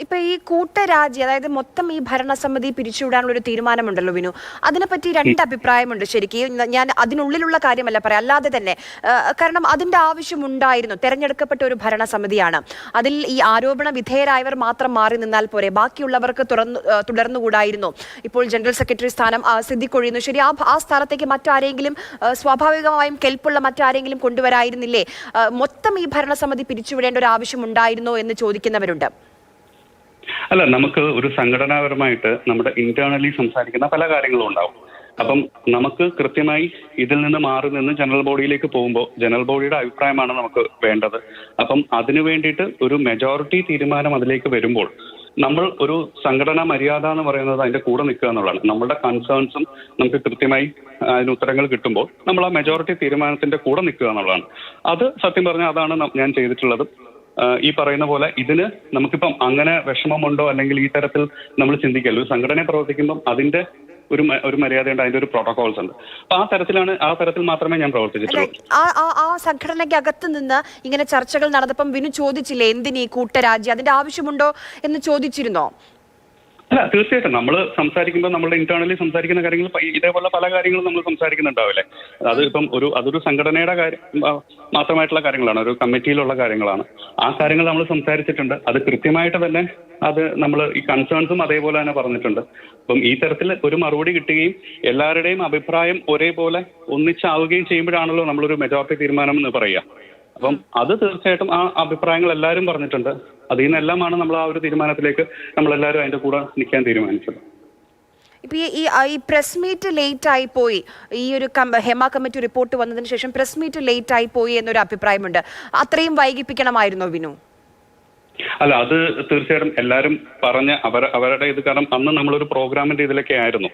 ഇപ്പൊ ഈ കൂട്ടരാജി, അതായത് മൊത്തം ഈ ഭരണസമിതി പിരിച്ചുവിടാനുള്ള ഒരു തീരുമാനമുണ്ടല്ലോ വിനു, അതിനെപ്പറ്റി രണ്ട് അഭിപ്രായമുണ്ട്. ശരിക്കും ഞാൻ അതിനുള്ളിലുള്ള കാര്യമല്ല പറയാം, അല്ലാതെ തന്നെ. കാരണം അതിന്റെ ആവശ്യമുണ്ടായിരുന്നു. തെരഞ്ഞെടുക്കപ്പെട്ട ഒരു ഭരണസമിതിയാണ്. അതിൽ ഈ ആരോപണ വിധേയരായവർ മാത്രം മാറി നിന്നാൽ പോരെ, ബാക്കിയുള്ളവർക്ക് തുടർന്നുകൂടായിരുന്നു. ഇപ്പോൾ ജനറൽ സെക്രട്ടറി സ്ഥാനം സിദ്ദിഖ് ഒഴിയുന്നു. ശരി, ആ സ്ഥാനത്തേക്ക് മറ്റാരെങ്കിലും, സ്വാഭാവികമായും കെൽപ്പുള്ള മറ്റാരെങ്കിലും കൊണ്ടുവരായിരുന്നില്ലേ? മൊത്തം ഈ ഭരണസമിതി പിരിച്ചുവിടേണ്ട ഒരു ആവശ്യം ഉണ്ടായിരുന്നോ എന്ന് ചോദിക്കുന്നവരുണ്ട്. അല്ല, നമുക്ക് ഒരു സംഘടനാപരമായിട്ട് നമ്മുടെ ഇന്റേണലി സംസാരിക്കുന്ന പല കാര്യങ്ങളും ഉണ്ടാവും. അപ്പം നമുക്ക് കൃത്യമായി ഇതിൽ നിന്ന് മാറി നിന്ന് ജനറൽ ബോഡിയിലേക്ക് പോകുമ്പോൾ ജനറൽ ബോഡിയുടെ അഭിപ്രായമാണ് നമുക്ക് വേണ്ടത്. അപ്പം അതിനു വേണ്ടിയിട്ട് ഒരു മെജോറിറ്റി തീരുമാനം അതിലേക്ക് വരുമ്പോൾ നമ്മൾ ഒരു സംഘടനാ മര്യാദ എന്ന് പറയുന്നത് അതിന്റെ കൂടെ നിൽക്കുക എന്നുള്ളതാണ്. നമ്മളുടെ കൺസേൺസും നമുക്ക് കൃത്യമായി അതിന് ഉത്തരങ്ങൾ കിട്ടുമ്പോൾ നമ്മൾ ആ മെജോറിറ്റി തീരുമാനത്തിന്റെ കൂടെ നിൽക്കുക എന്നുള്ളതാണ്. അത് സത്യം പറഞ്ഞാൽ അതാണ് ഞാൻ ചെയ്തിട്ടുള്ളത്. ഈ പറയുന്ന പോലെ ഇതിന് നമുക്കിപ്പം അങ്ങനെ വിഷമമുണ്ടോ അല്ലെങ്കിൽ ഈ തരത്തിൽ നമ്മൾ ചിന്തിക്കല്ലോ. ഒരു സംഘടനയെ പ്രവർത്തിക്കുമ്പം അതിന്റെ ഒരു മര്യാദയുണ്ട്, അതിന്റെ ഒരു പ്രോട്ടോകോൾസ് ഉണ്ട്. അപ്പൊ ആ തരത്തിൽ മാത്രമേ ഞാൻ പ്രവർത്തിച്ചിട്ടുള്ളൂ. ആ സംഘടനയ്ക്കകത്ത് നിന്ന് ഇങ്ങനെ ചർച്ചകൾ നടന്നപ്പം വിനു ചോദിച്ചില്ലേ എന്തിനീ കൂട്ടരാജ്യം, അതിന്റെ ആവശ്യമുണ്ടോ എന്ന് ചോദിച്ചിരുന്നോ? അല്ല, തീർച്ചയായിട്ടും നമ്മൾ സംസാരിക്കുമ്പോൾ നമ്മളുടെ ഇന്റേണലി സംസാരിക്കുന്ന കാര്യങ്ങൾ ഇതേപോലെ പല കാര്യങ്ങളും നമ്മൾ സംസാരിക്കുന്നുണ്ടാവില്ലേ. അത് ഇപ്പം അതൊരു സംഘടനയുടെ കാര്യം മാത്രമായിട്ടുള്ള കാര്യങ്ങളാണ്, ഒരു കമ്മിറ്റിയിലുള്ള കാര്യങ്ങളാണ്. ആ കാര്യങ്ങൾ നമ്മൾ സംസാരിച്ചിട്ടുണ്ട്. അത് കൃത്യമായിട്ട് തന്നെ അത് നമ്മൾ ഈ കൺസേൺസും അതേപോലെ തന്നെ പറഞ്ഞിട്ടുണ്ട്. അപ്പം ഈ തരത്തിൽ ഒരു മറുപടി കിട്ടുകയും എല്ലാവരുടെയും അഭിപ്രായം ഒരേപോലെ ഒന്നിച്ചാവുകയും ചെയ്യുമ്പോഴാണല്ലോ നമ്മളൊരു മെജോറിറ്റി തീരുമാനം എന്ന് പറയുക. അപ്പം അത് തീർച്ചയായിട്ടും ആ അഭിപ്രായങ്ങൾ എല്ലാവരും പറഞ്ഞിട്ടുണ്ട്. അതിൽ നിന്നെല്ലാമാണ് നമ്മൾ ആ ഒരു തീരുമാനത്തിലേക്ക് നമ്മളെല്ലാവരും അതിന്റെ കൂടെ നിൽക്കാൻ തീരുമാനിച്ചത്. ഇപ്പൊ ഈ പ്രസ് മീറ്റ് ലേറ്റ് ആയി പോയി, ഈ ഒരു ഹേമ കമ്മിറ്റി റിപ്പോർട്ട് വന്നതിന് ശേഷം പ്രസ് മീറ്റ് ലേറ്റ് ആയി പോയി എന്നൊരു അഭിപ്രായമുണ്ട്. അത്രയും വൈകിപ്പിക്കണമായിരുന്നോ വിനു? അല്ല, അത് തീർച്ചയായിട്ടും എല്ലാവരും പറഞ്ഞ അവരുടെ ഇത്, കാരണം അന്ന് നമ്മളൊരു പ്രോഗ്രാമിന്റെ ഇതിലൊക്കെ ആയിരുന്നു,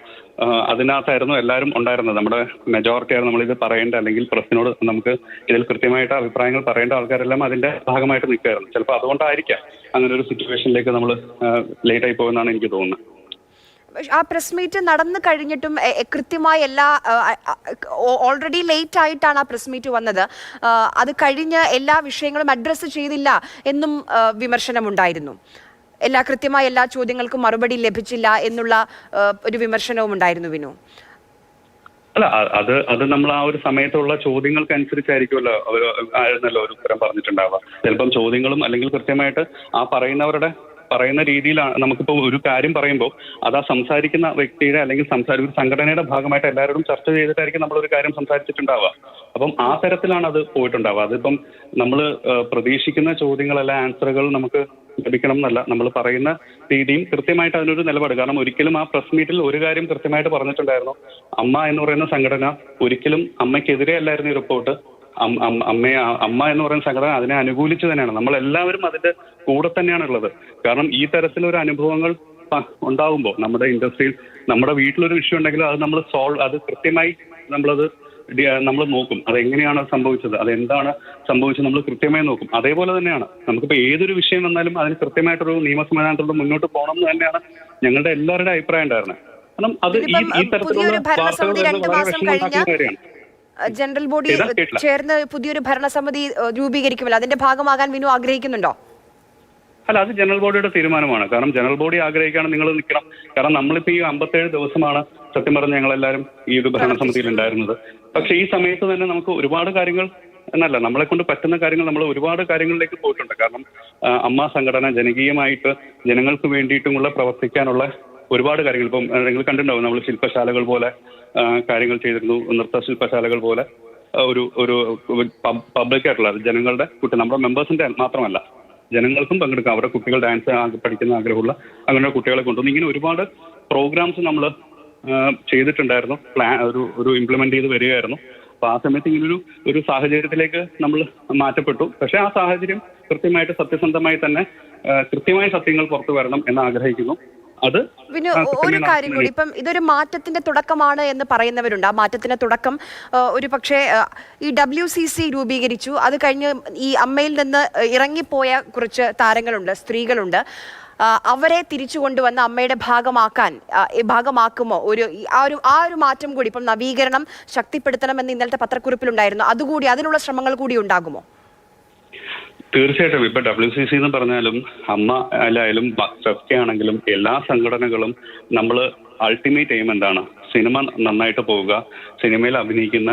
അതിനകത്തായിരുന്നു എല്ലാവരും ഉണ്ടായിരുന്നത്. നമ്മുടെ മെജോറിറ്റി ആയിരുന്നു നമ്മളിത് പറയേണ്ട, അല്ലെങ്കിൽ പ്രസിനോട് നമുക്ക് ഇതിൽ കൃത്യമായിട്ട് അഭിപ്രായങ്ങൾ പറയേണ്ട ആൾക്കാരെല്ലാം അതിന്റെ ഭാഗമായിട്ട് നിൽക്കുകയായിരുന്നു. ചിലപ്പോൾ അതുകൊണ്ടായിരിക്കാം അങ്ങനെ ഒരു സിറ്റുവേഷനിലേക്ക് നമ്മൾ ലേറ്റ് ആയി പോകുമെന്നാണ് എനിക്ക് തോന്നുന്നത്. ആ പ്രസ് മീറ്റ് നടന്നു കഴിഞ്ഞിട്ടും കൃത്യമായി ഓൾറെഡി ലേറ്റ് ആയിട്ടാണ് ആ പ്രസ് മീറ്റ് വന്നത്. അത് കഴിഞ്ഞ് എല്ലാ വിഷയങ്ങളും അഡ്രസ്സ് ചെയ്തില്ല എന്നും വിമർശനമുണ്ടായിരുന്നു. കൃത്യമായ എല്ലാ ചോദ്യങ്ങൾക്കും മറുപടി ലഭിച്ചില്ല എന്നുള്ള ഒരു വിമർശനവും ഉണ്ടായിരുന്നു വിനു. അല്ല, അത് നമ്മൾ ആ ഒരു സമയത്തുള്ള ചോദ്യങ്ങൾക്കനുസരിച്ചായിരിക്കുമല്ലോ ആയിരുന്നല്ലോ ഒരു ഉത്തരം പറഞ്ഞിട്ടുണ്ടാവുക. ചിലപ്പം ചോദ്യങ്ങളും അല്ലെങ്കിൽ കൃത്യമായിട്ട് ആ പറയുന്ന രീതിയിലാണ്. നമുക്കിപ്പോൾ ഒരു കാര്യം പറയുമ്പോൾ അത് ആ സംസാരിക്കുന്ന വ്യക്തിയുടെ അല്ലെങ്കിൽ ഒരു സംഘടനയുടെ ഭാഗമായിട്ട് എല്ലാവരോടും ചർച്ച ചെയ്തിട്ടായിരിക്കും നമ്മളൊരു കാര്യം സംസാരിച്ചിട്ടുണ്ടാവുക. അപ്പം ആ തരത്തിലാണ് അത് പോയിട്ടുണ്ടാവുക. അതിപ്പം നമ്മൾ പ്രതീക്ഷിക്കുന്ന ചോദ്യങ്ങളല്ല ആൻസറുകൾ നമുക്ക് ലഭിക്കണം എന്നല്ല, നമ്മൾ പറയുന്ന രീതിയും കൃത്യമായിട്ട് അതിനൊരു നിലപാട്. കാരണം ഒരിക്കലും ആ പ്രസ് മീറ്റിൽ ഒരു കാര്യം കൃത്യമായിട്ട് പറഞ്ഞിട്ടുണ്ടായിരുന്നു, അമ്മ എന്ന് പറയുന്ന സംഘടന ഒരിക്കലും അമ്മയ്ക്കെതിരെ അല്ലായിരുന്നു ഈ റിപ്പോർട്ട്. അമ്മ എന്ന് പറയുന്ന സംഘടന അതിനെ അനുകൂലിച്ച് തന്നെയാണ്. നമ്മളെല്ലാവരും അതിന്റെ കൂടെ തന്നെയാണ് ഉള്ളത്. കാരണം ഈ തരത്തിലൊരു അനുഭവങ്ങൾ ഉണ്ടാകുമ്പോൾ നമ്മുടെ ഇൻഡസ്ട്രിയിൽ നമ്മുടെ വീട്ടിലൊരു വിഷയം ഉണ്ടെങ്കിലും അത് നമ്മൾ അത് കൃത്യമായി നമ്മൾ നോക്കും. അതെങ്ങനെയാണ് സംഭവിച്ചത്, അതെന്താണ് സംഭവിച്ചത് നമ്മൾ കൃത്യമായി നോക്കും. അതേപോലെ തന്നെയാണ് നമുക്കിപ്പോൾ ഏതൊരു വിഷയം വന്നാലും അതിന് കൃത്യമായിട്ടൊരു നിയമസമാധാനത്തോടെ മുന്നോട്ട് പോകണം എന്ന് തന്നെയാണ് ഞങ്ങളുടെ എല്ലാവരുടെ അഭിപ്രായം ഉണ്ടായിരുന്നത്. കാരണം അത് ഈ തരത്തിലുള്ള വാർത്തകൾ വളരെ വിഷമമാക്കുന്ന കാര്യമാണ്. ജനറൽ ബോഡി ചേർന്ന് പുതിയൊരു ഭരണസമിതി രൂപീകരിക്കുമല്ലോ, അതിന്റെ ഭാഗമാകാൻ വിനു ആഗ്രഹിക്കുന്നുണ്ടോ? അല്ല, അത് ജനറൽ ബോഡിയുടെ തീരുമാനമാണ്. കാരണം ജനറൽ ബോഡി ആഗ്രഹിക്കുകയാണ് നിങ്ങൾ നിൽക്കണം. കാരണം നമ്മളിപ്പോൾ ഈ 57 ദിവസമാണ് സത്യം പറഞ്ഞ് ഞങ്ങളെല്ലാവരും ഈ ഒരു ഭരണസമിതിയിൽ ഉണ്ടായിരുന്നത്. പക്ഷെ ഈ സമയത്ത് തന്നെ നമുക്ക് ഒരുപാട് കാര്യങ്ങൾ എന്നല്ല, നമ്മളെ കൊണ്ട് പറ്റുന്ന കാര്യങ്ങൾ നമ്മൾ ഒരുപാട് കാര്യങ്ങളിലേക്ക് പോയിട്ടുണ്ട്. കാരണം അമ്മ സംഘടന ജനകീയമായിട്ട് ജനങ്ങൾക്ക് വേണ്ടിയിട്ടുമുള്ള പ്രവർത്തിക്കാനുള്ള ഒരുപാട് കാര്യങ്ങൾ ഇപ്പം നിങ്ങൾ കണ്ടിട്ടുണ്ടാവും. നമ്മൾ ശില്പശാലകൾ പോലെ കാര്യങ്ങൾ ചെയ്തിരുന്നു, നൃത്ത ശില്പശാലകൾ പോലെ ഒരു പബ്ലിക് ആയിട്ടുള്ള ജനങ്ങളുടെ നമ്മുടെ മെമ്പേഴ്സിന്റെ മാത്രമല്ല ജനങ്ങൾക്കും പങ്കെടുക്കാം. അവരുടെ കുട്ടികൾ ഡാൻസ് പഠിക്കുന്ന ആഗ്രഹമുള്ള അങ്ങനെ കുട്ടികളെ കൊണ്ടുവന്ന് ഇങ്ങനെ ഒരുപാട് പ്രോഗ്രാംസ് നമ്മൾ ചെയ്തിട്ടുണ്ടായിരുന്നു. ഒരു ഇംപ്ലിമെന്റ് ചെയ്ത് വരികയായിരുന്നു. അപ്പൊ ആ സമയത്ത് ഇങ്ങനൊരു ഒരു സാഹചര്യത്തിലേക്ക് നമ്മൾ മാറ്റപ്പെട്ടു. പക്ഷെ ആ സാഹചര്യം കൃത്യമായിട്ട് സത്യസന്ധമായി തന്നെ കൃത്യമായ സത്യങ്ങൾ പുറത്തു വരണം എന്ന് ആഗ്രഹിക്കുന്നു. പിന്നെ ഒരു കാര്യം കൂടി, ഇപ്പം ഇതൊരു മാറ്റത്തിന്റെ തുടക്കമാണ് എന്ന് പറയുന്നവരുണ്ട്. ആ മാറ്റത്തിന്റെ തുടക്കം ഒരു പക്ഷേ ഈ WCC രൂപീകരിച്ചു, അത് കഴിഞ്ഞ് ഈ അമ്മയിൽ നിന്ന് ഇറങ്ങിപ്പോയ കുറച്ച് താരങ്ങളുണ്ട്, സ്ത്രീകളുണ്ട്. അവരെ തിരിച്ചു കൊണ്ടുവന്ന് അമ്മയുടെ ഭാഗമാക്കുമോ? ആ ഒരു മാറ്റം കൂടി, ഇപ്പം നവീകരണം ശക്തിപ്പെടുത്തണമെന്ന് ഇന്നലത്തെ പത്രക്കുറിപ്പിലുണ്ടായിരുന്നു, അതുകൂടി അതിനുള്ള ശ്രമങ്ങൾ കൂടി ഉണ്ടാകുമോ? തീർച്ചയായിട്ടും ഇപ്പൊ WCC എന്ന് പറഞ്ഞാലും അമ്മ ആയാലും ഫെഫ്ക ആണെങ്കിലും എല്ലാ സംഘടനകളും നമ്മൾ അൾട്ടിമേറ്റ് എയിം എന്താണ്? സിനിമ നന്നായിട്ട് പോവുക, സിനിമയിൽ അഭിനയിക്കുന്ന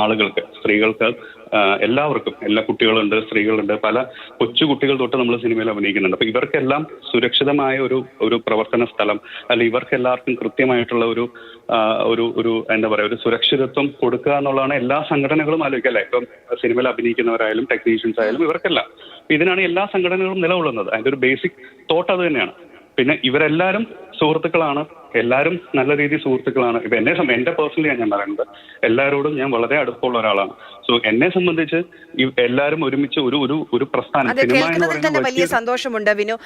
ആളുകൾക്ക്, സ്ത്രീകൾക്ക്, എല്ലാവർക്കും, എല്ലാ കുട്ടികളുണ്ട്, സ്ത്രീകളുണ്ട്, പല കൊച്ചു കുട്ടികൾ തൊട്ട് നമ്മൾ സിനിമയിൽ അഭിനയിക്കുന്നുണ്ട്. അപ്പൊ ഇവർക്കെല്ലാം സുരക്ഷിതമായ ഒരു പ്രവർത്തന സ്ഥലം, അല്ലെങ്കിൽ ഇവർക്ക് എല്ലാവർക്കും കൃത്യമായിട്ടുള്ള ഒരു എന്താ പറയുക, ഒരു സുരക്ഷിതത്വം കൊടുക്കുക എന്നുള്ളതാണ് എല്ലാ സംഘടനകളും ആലോചിക്കുക അല്ലേ? ഇപ്പം സിനിമയിൽ അഭിനയിക്കുന്നവരായാലും ടെക്നീഷ്യൻസ് ആയാലും ഇവർക്കെല്ലാം ഇതിനാണ് എല്ലാ സംഘടനകളും നിലകൊള്ളുന്നത്. അതിന്റെ ഒരു ബേസിക് തോട്ട് അത് തന്നെയാണ്. പിന്നെ ഇവരെല്ലാവരും സുഹൃത്തുക്കളാണ്, എല്ലാവരും നല്ല രീതിയിൽ സുഹൃത്തുക്കളാണ്. ഇപ്പൊ എന്റെ പേഴ്സണലി ഞാൻ പറയുന്നത്, എല്ലാവരോടും ഞാൻ വളരെ അടുപ്പമുള്ള ഒരാളാണ്. സോ എന്നെ സംബന്ധിച്ച് എല്ലാവരും ഒരുമിച്ച് ഒരു പ്രസ്ഥാനം, അത് സിനിമ എന്ന് കേൾക്കുന്നതിൽ തന്നെ പറയുന്നത് വലിയ സന്തോഷമുണ്ട് വിനു.